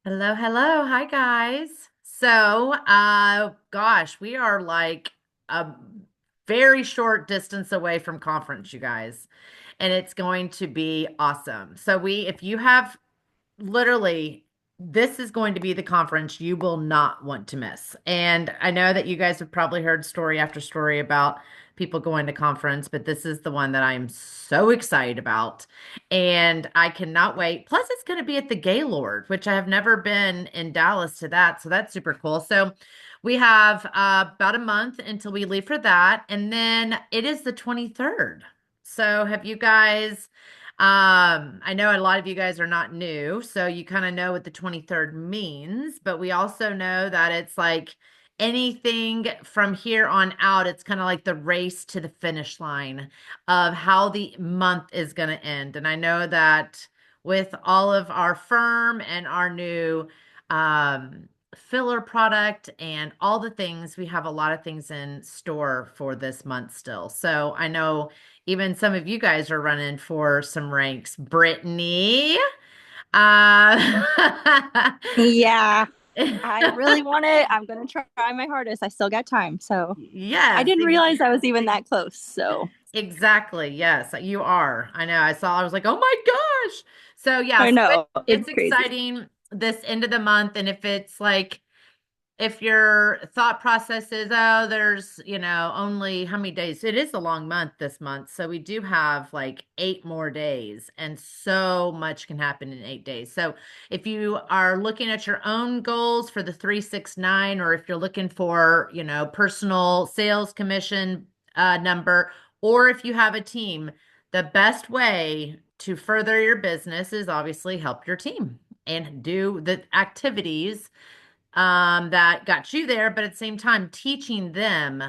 Hello, hello. Hi, guys. Gosh, we are like a very short distance away from conference, you guys, and it's going to be awesome. If you have literally, this is going to be the conference you will not want to miss. And I know that you guys have probably heard story after story about people going to conference, but this is the one that I'm so excited about. And I cannot wait. Plus, it's going to be at the Gaylord, which I have never been in Dallas to that. So that's super cool. So we have about a month until we leave for that. And then it is the 23rd. So have you guys? I know a lot of you guys are not new, so you kind of know what the 23rd means, but we also know that it's like anything from here on out, it's kind of like the race to the finish line of how the month is going to end. And I know that with all of our firm and our new filler product and all the things, we have a lot of things in store for this month still. So I know even some of you guys are running for some ranks. Brittany, uh, Yeah, I really want it. I'm gonna try my hardest. I still got time. So I yes, didn't realize I was even that close. So exactly. Yes, you are. I know. I was like, oh my gosh. So yeah, I know it's it's crazy. exciting this end of the month. And if it's like if your thought process is, oh, there's, only how many days? It is a long month this month. So we do have like 8 more days, and so much can happen in 8 days. So if you are looking at your own goals for the 369, or if you're looking for, personal sales commission number, or if you have a team, the best way to further your business is obviously help your team and do the activities that got you there, but at the same time, teaching them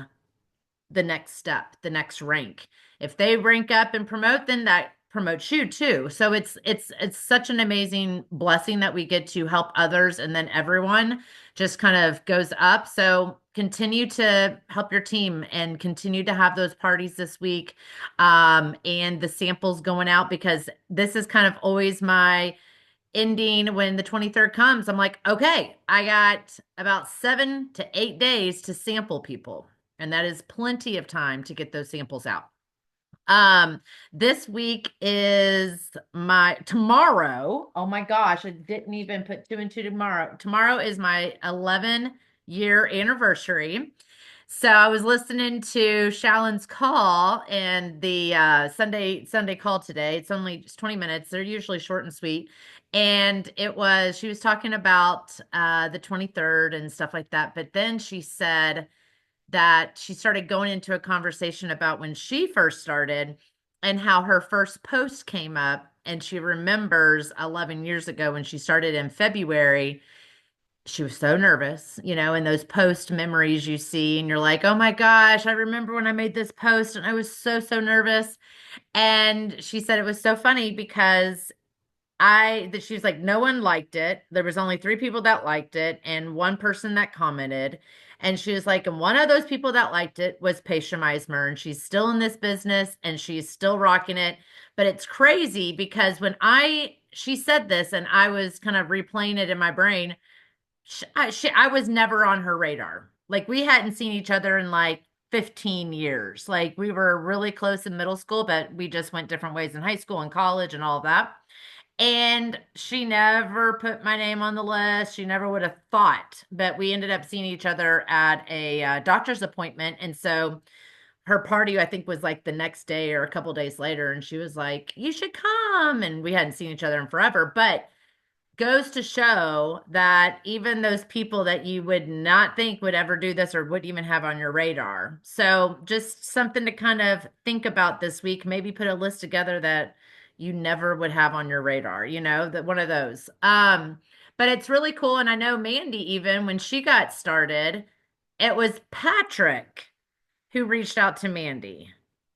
the next step, the next rank. If they rank up and promote, then that promotes you too. So it's such an amazing blessing that we get to help others, and then everyone just kind of goes up. So continue to help your team and continue to have those parties this week, and the samples going out, because this is kind of always my ending when the 23rd comes. I'm like, okay, I got about 7 to 8 days to sample people. And that is plenty of time to get those samples out. This week is my tomorrow. Oh my gosh, I didn't even put two and two tomorrow. Tomorrow is my 11-year anniversary. So I was listening to Shallon's call and the Sunday call today. It's only just 20 minutes. They're usually short and sweet. And she was talking about the 23rd and stuff like that. But then she said that she started going into a conversation about when she first started and how her first post came up. And she remembers 11 years ago when she started in February, she was so nervous, and those post memories you see, and you're like, oh my gosh, I remember when I made this post and I was so, so nervous. And she said it was so funny because that she was like, no one liked it. There was only 3 people that liked it and one person that commented. And she was like, and one of those people that liked it was Patia Meismer, and she's still in this business and she's still rocking it. But it's crazy because she said this and I was kind of replaying it in my brain. I was never on her radar. Like we hadn't seen each other in like 15 years. Like we were really close in middle school, but we just went different ways in high school and college and all of that. And she never put my name on the list. She never would have thought, but we ended up seeing each other at a doctor's appointment. And so her party, I think, was like the next day or a couple days later. And she was like, you should come. And we hadn't seen each other in forever. But goes to show that even those people that you would not think would ever do this or wouldn't even have on your radar. So just something to kind of think about this week. Maybe put a list together that you never would have on your radar, that one of those. But it's really cool. And I know Mandy, even when she got started, it was Patrick who reached out to Mandy.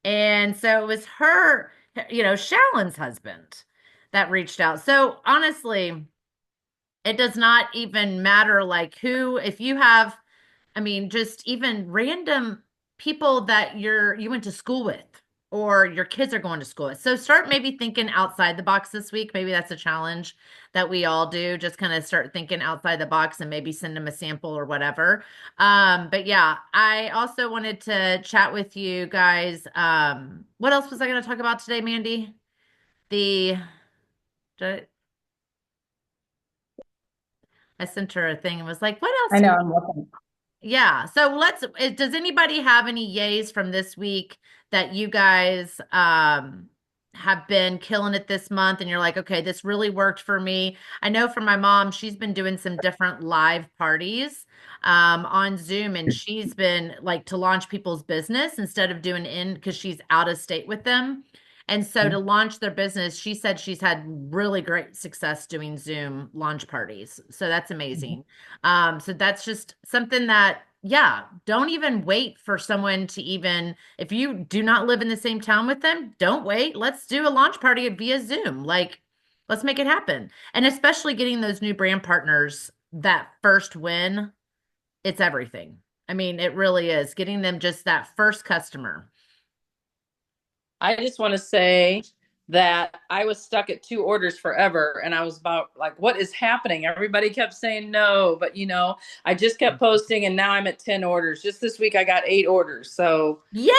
And so it was her, Shallon's husband that reached out. So honestly, it does not even matter like who, if you have, I mean, just even random people that you went to school with. or your kids are going to school. So start maybe thinking outside the box this week. Maybe that's a challenge that we all do. Just kind of start thinking outside the box and maybe send them a sample or whatever. But yeah, I also wanted to chat with you guys. What else was I going to talk about today, Mandy? The did I sent her a thing and was like, what I else? know, I'm looking. Yeah. So does anybody have any yays from this week that you guys have been killing it this month and you're like, okay, this really worked for me. I know for my mom, she's been doing some different live parties on Zoom, and she's been like to launch people's business instead of doing in because she's out of state with them. And so to launch their business, she said she's had really great success doing Zoom launch parties. So that's amazing. So that's just something that, yeah, don't even wait for someone to even, if you do not live in the same town with them, don't wait. Let's do a launch party via Zoom. Like, let's make it happen. And especially getting those new brand partners, that first win, it's everything. I mean, it really is getting them just that first customer. I just want to say that I was stuck at 2 orders forever and I was about like, what is happening? Everybody kept saying no, but I just kept posting and now I'm at 10 orders. Just this week I got 8 orders. So Yay!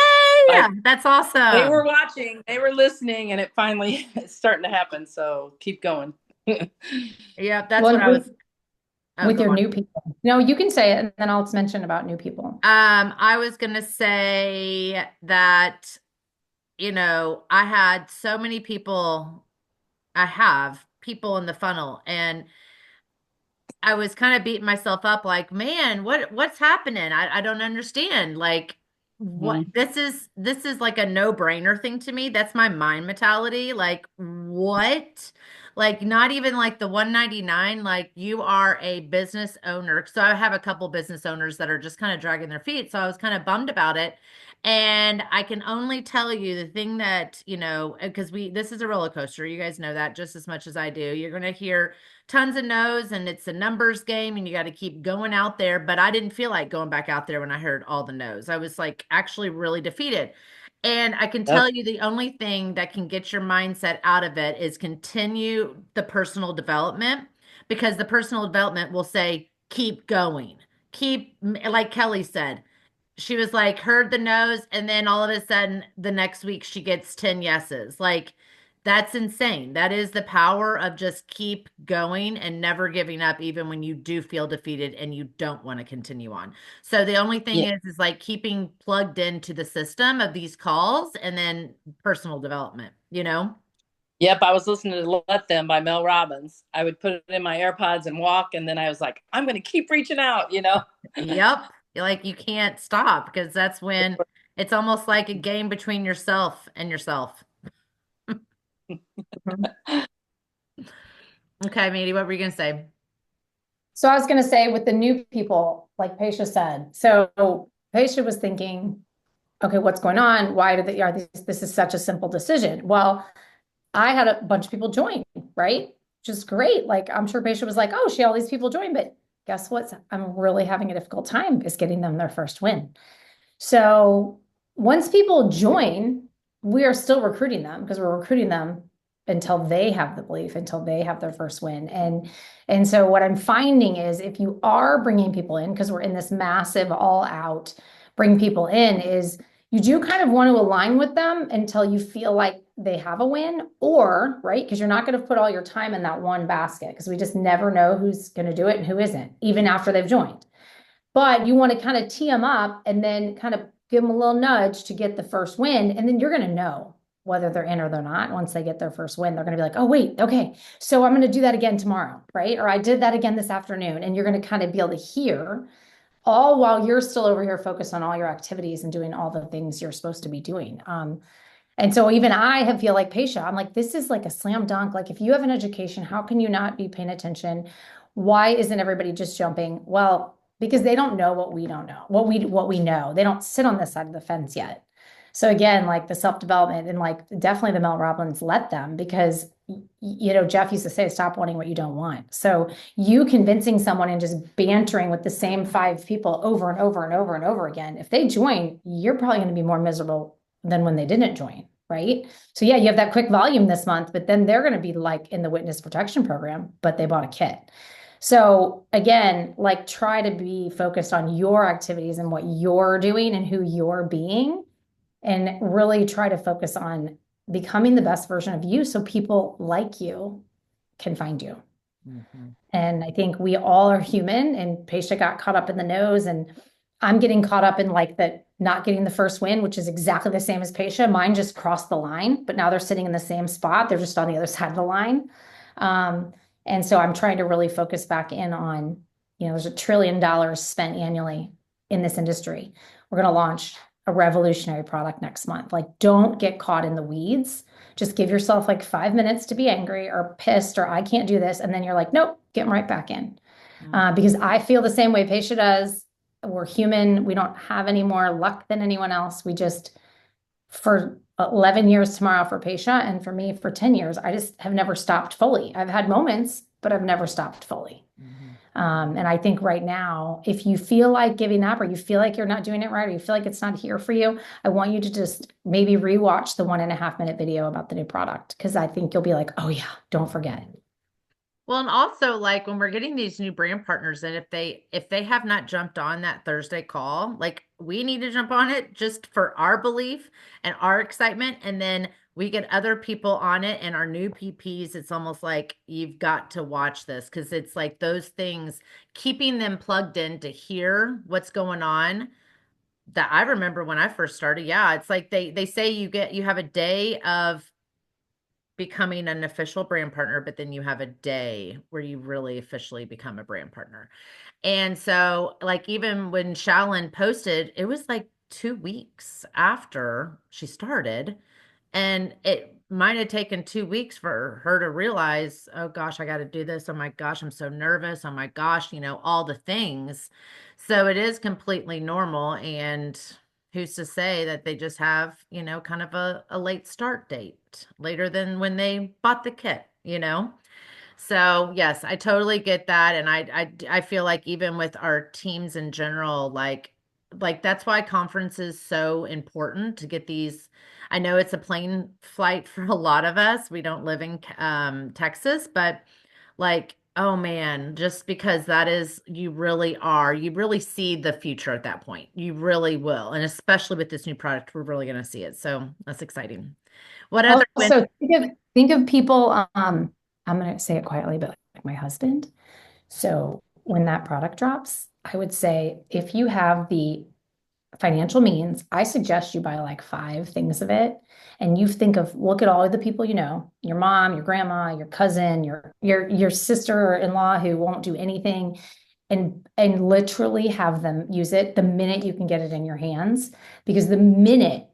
like That's they were awesome. watching, they were listening, and it finally it's starting to happen. So keep going. Yeah, that's what Well, I was. Oh, with go your on. new people. No, you can say it and then I'll mention about new people. I was gonna say that, I had so many people, I have people in the funnel, and I was kind of beating myself up like, man, what's happening? I don't understand. Like what Mhm. this is like a no-brainer thing to me. That's my mind mentality. Like what? Like not even like the 199, like you are a business owner. So I have a couple business owners that are just kind of dragging their feet. So I was kind of bummed about it. And I can only tell you the thing that, because this is a roller coaster. You guys know that just as much as I do. You're going to hear tons of no's, and it's a numbers game and you got to keep going out there. But I didn't feel like going back out there when I heard all the no's. I was like actually really defeated. And I can Yep. tell you the only thing that can get your mindset out of it is continue the personal development, because the personal development will say, keep going. Keep, like Kelly said, she was like, heard the no's, and then all of a sudden the next week she gets 10 yeses. Like, that's insane. That is the power of just keep going and never giving up, even when you do feel defeated and you don't want to continue on. So the only thing Yeah. is like keeping plugged into the system of these calls and then personal development. Yep, I was listening to Let Them by Mel Robbins. I would put it in my AirPods and walk, and then I was like, I'm going to keep reaching out. Yep. Like you can't stop, because that's when it's almost like a game between yourself and yourself. Mhm. Okay, Mandy, what were you gonna say? So I was going to say with the new people, like Paisha said, so Paisha was thinking, okay, what's going on? Why did they, are this is such a simple decision. Well, I had a bunch of people join, right? Which is great. Like I'm sure Paisha was like, oh, she had all these people join, but guess what? I'm really having a difficult time is getting them their first win. So once people join, we are still recruiting them because we're recruiting them until they have the belief, until they have their first win. And so what I'm finding is if you are bringing people in, because we're in this massive all out bring people in, is you do kind of want to align with them until you feel like they have a win, or right, because you're not going to put all your time in that one basket because we just never know who's going to do it and who isn't, even after they've joined. But you want to kind of tee them up and then kind of give them a little nudge to get the first win. And then you're going to know whether they're in or they're not. Once they get their first win, they're going to be like, oh, wait, okay, so I'm going to do that again tomorrow, right? Or I did that again this afternoon. And you're going to kind of be able to hear all while you're still over here focused on all your activities and doing all the things you're supposed to be doing. And so even I have feel like Paisha, I'm like, this is like a slam dunk. Like if you have an education, how can you not be paying attention? Why isn't everybody just jumping? Well, because they don't know what we don't know, what we know. They don't sit on this side of the fence yet. So again, like the self-development and like definitely the Mel Robbins let them because Jeff used to say, stop wanting what you don't want. So you convincing someone and just bantering with the same 5 people over and over and over and over again, if they join, you're probably going to be more miserable than when they didn't join, right? So yeah, you have that quick volume this month, but then they're going to be like in the witness protection program, but they bought a kit. So again, like try to be focused on your activities and what you're doing and who you're being, and really try to focus on becoming the best version of you so people like you can find you. Mm-hmm. And I think we all are human, and Patia got caught up in the nose, and I'm getting caught up in like the not getting the first win, which is exactly the same as Patia. Mine just crossed the line, but now they're sitting in the same spot. They're just on the other side of the line. And so I'm trying to really focus back in on, there's $1 trillion spent annually in this industry. We're going to launch a revolutionary product next month. Like, don't get caught in the weeds. Just give yourself like 5 minutes to be angry or pissed or I can't do this. And then you're like, nope, getting right back in. Because I feel the same way Patia does. We're human. We don't have any more luck than anyone else. We just, for 11 years tomorrow for Patia, and for me for 10 years, I just have never stopped fully. I've had moments, but I've never stopped fully. And I think right now, if you feel like giving up or you feel like you're not doing it right, or you feel like it's not here for you, I want you to just maybe rewatch the 1.5 minute video about the new product, because I think you'll be like, oh yeah, don't forget. Well, and also like when we're getting these new brand partners in, if they have not jumped on that Thursday call, like we need to jump on it just for our belief and our excitement. And then we get other people on it and our new PPs. It's almost like you've got to watch this, because it's like those things, keeping them plugged in to hear what's going on. That I remember when I first started. Yeah, it's like they say you have a day of becoming an official brand partner, but then you have a day where you really officially become a brand partner. And so, like, even when Shaolin posted, it was like 2 weeks after she started. And it might have taken 2 weeks for her to realize, oh gosh, I got to do this. Oh my gosh, I'm so nervous. Oh my gosh, all the things. So it is completely normal. And who's to say that they just have, kind of a late start date, later than when they bought the kit. So yes, I totally get that. And I feel like even with our teams in general, like that's why conference is so important to get these. I know it's a plane flight for a lot of us. We don't live in Texas, but like, oh man, just because that is, you really see the future at that point. You really will. And especially with this new product, we're really going to see it. So that's exciting. What other win? Also, think of people, I'm going to say it quietly, but like my husband. So when that product drops, I would say if you have the financial means, I suggest you buy like 5 things of it. And you look at all of the people your mom, your grandma, your cousin, your sister-in-law who won't do anything, and literally have them use it the minute you can get it in your hands. Because the minute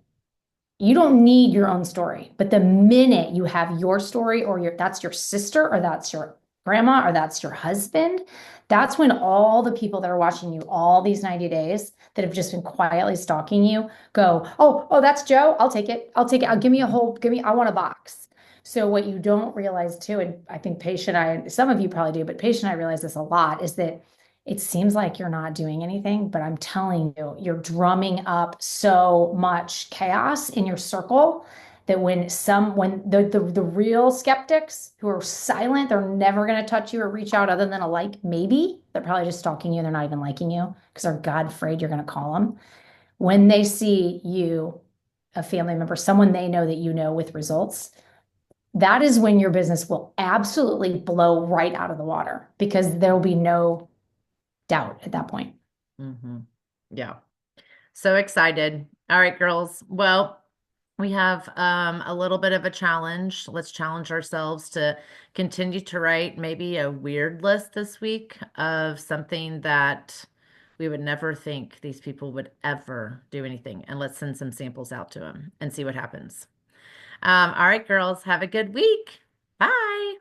you don't need your own story, but the minute you have your story, or that's your sister, or that's your grandma, or that's your husband, that's when all the people that are watching you all these 90 days that have just been quietly stalking you go, oh, that's Joe. I'll take it. I want a box. So what you don't realize too, and I think some of you probably do, but Patia and I realize this a lot, is that it seems like you're not doing anything, but I'm telling you, you're drumming up so much chaos in your circle that when the real skeptics who are silent, they're never going to touch you or reach out other than a like, maybe they're probably just stalking you. They're not even liking you because they're God afraid you're going to call them. When they see you, a family member, someone they know that with results, that is when your business will absolutely blow right out of the water, because there will be no doubt at that point. Mm-hmm. Yeah. So excited. All right, girls. Well, we have a little bit of a challenge. Let's challenge ourselves to continue to write maybe a weird list this week of something that we would never think these people would ever do anything. And let's send some samples out to them and see what happens. All right, girls, have a good week. Bye.